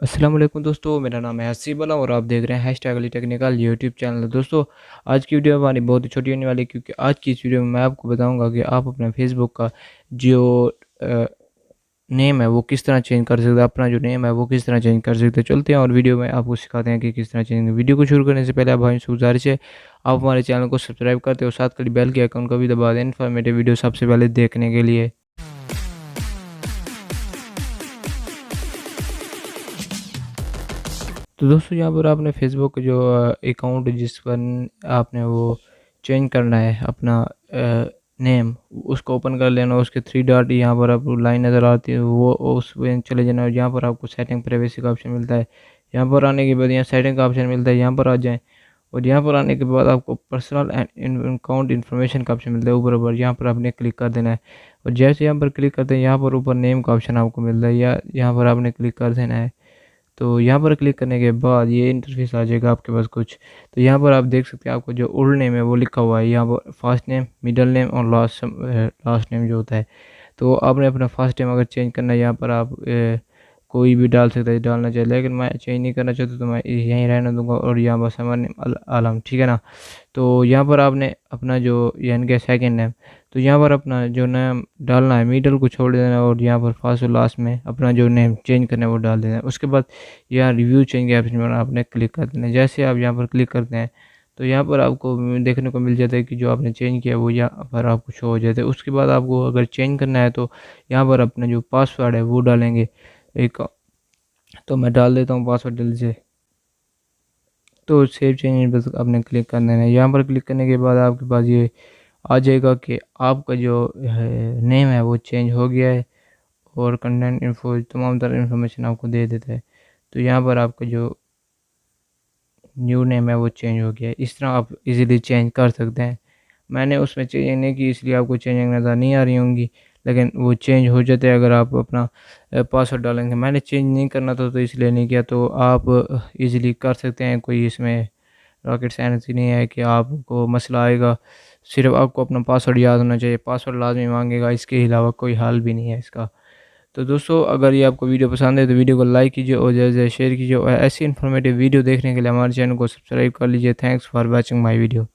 अस्सलाम वालेकुम दोस्तों, मेरा नाम है हसीबुल्ला और आप देख रहे हैं hashtag Ali technical YouTube channel. दोस्तों, आज की वीडियो हमारी बहुत ही छोटी होने वाली है, क्योंकि आज की इस वीडियो में मैं आपको बताऊंगा कि आप अपने फेसबुक का जो नेम है वो किस तरह चेंज कर सकते हैं। अपना जो नेम है वो किस तरह चेंज कर सकते हैं। चलते हैं और वीडियो में आपको सिखाते हैं कि किस तरह चेंज। वीडियो को शुरू करने से पहले आप भाई से गुजारिश है, आप हमारे चैनल को सब्सक्राइब करते हो, साथ कड़ी बेल के आइकन को भी दबा दें इन्फॉर्मेटिव वीडियो सबसे पहले देखने के लिए। तो दोस्तों, यहाँ पर आपने फेसबुक जो अकाउंट जिस पर आपने वो चेंज करना है अपना नेम, उसको ओपन कर लेना। उसके थ्री डॉट यहाँ पर आपको लाइन नज़र आती है, वो उस पे चले जाना। और यहाँ पर आपको सेटिंग प्राइवेसी का ऑप्शन मिलता है। यहाँ पर आने के बाद यहाँ सेटिंग का ऑप्शन मिलता है, यहाँ पर आ जाएँ। और यहाँ पर आने के बाद आपको पर्सनल एंड अकाउंट इन्फॉर्मेशन का ऑप्शन मिलता है ऊपर ऊपर, यहाँ पर आपने क्लिक कर देना है। और जैसे यहाँ पर क्लिक करते हैं, यहाँ पर ऊपर नेम का ऑप्शन आपको मिलता है, या यहाँ पर आपने क्लिक कर देना है। तो यहाँ पर क्लिक करने के बाद ये इंटरफेस आ जाएगा आपके पास कुछ। तो यहाँ पर आप देख सकते हैं आपको जो ओल्ड नेम है वो लिखा हुआ है, यहाँ पर फर्स्ट नेम, मिडिल नेम और लास्ट नेम जो होता है। तो आपने अपना फर्स्ट नेम अगर चेंज करना है, यहाँ पर आप कोई भी डाल सकता है, डालना चाहिए, लेकिन मैं चेंज नहीं करना चाहता तो मैं यहीं रहने दूंगा। और यहाँ बस हमारा नेम आलम, ठीक है ना। तो यहाँ पर आपने अपना जो यानी कि सेकेंड नेम, तो यहाँ पर अपना जो नेम डालना है मिडल को छोड़ देना है, और यहाँ पर फर्स्ट और लास्ट में अपना जो नेम चेंज करना है वो डाल देना है। उसके बाद यहाँ रिव्यू चेंज के ऑप्शन पर आपने क्लिक कर देना है। जैसे आप यहाँ पर क्लिक करते हैं तो यहाँ पर आपको देखने को मिल जाता है कि जो आपने चेंज किया वो यहाँ पर आपको शो हो जाता है। उसके बाद आपको अगर चेंज करना है तो यहाँ पर अपना जो पासवर्ड है वो डालेंगे एक। तो मैं डाल देता हूँ पासवर्ड जल्दी से। तो सेव चेंज बस आपने क्लिक कर देना है। यहाँ पर क्लिक करने के बाद आपके पास ये आ जाएगा कि आपका जो नेम है वो चेंज हो गया है, और कंटेंट इन्फो तमाम तरह इन्फॉर्मेशन आपको दे देता है। तो यहाँ पर आपका जो न्यू नेम है वो चेंज हो गया है। इस तरह आप इजीली चेंज कर सकते हैं। मैंने उसमें चेंज नहीं की, इसलिए आपको चेंजिंग नज़र नहीं आ रही होंगी, लेकिन वो चेंज हो जाते हैं अगर आप अपना पासवर्ड डालेंगे। मैंने चेंज नहीं करना था तो इसलिए नहीं किया। तो आप इजीली कर सकते हैं, कोई इसमें रॉकेट साइंस ही नहीं है कि आपको मसला आएगा। सिर्फ आपको अपना पासवर्ड याद होना चाहिए, पासवर्ड लाजमी मांगेगा, इसके अलावा कोई हाल भी नहीं है इसका। तो दोस्तों, अगर ये आपको वीडियो पसंद है तो वीडियो को लाइक कीजिए और ज़्यादा शेयर कीजिए, और ऐसी इन्फॉर्मेटिव वीडियो देखने के लिए हमारे चैनल को सब्सक्राइब कर लीजिए। Thanks for watching my video.